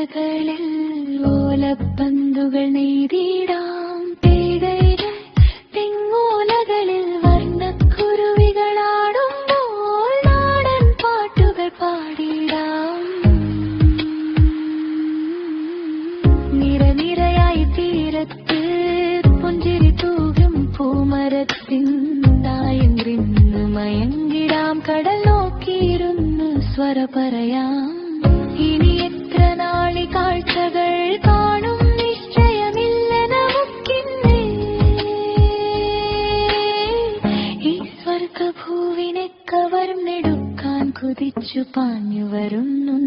ഓടകളിൽ ഓലപ്പന്തുകൾ നെയ്തിടാം. പേടയുടെ തെങ്ങോലകളിൽ വർണ്ണക്കുരുവികളാടുമ്പോൾ നാടൻ പാട്ടുകൾ പാടിടാം. നിരനിരയായി തീരത്ത് പുഞ്ചിരി തൂകും പൂമരത്തിൻ തായങ്കിന്ന് മയങ്ങിടാം. കടൽ നോക്കിയിരുന്ന് സ്വര പറയാം. ഇനി എത്ര നാളി കാഴ്ചകൾ കാണും നിശ്ചയമില്ല നമുക്കിന്ന്. ഈ സ്വർഗഭൂവിനെ കവർന്നെടുക്കാൻ കുതിച്ചു പാഞ്ഞു വരുന്നു.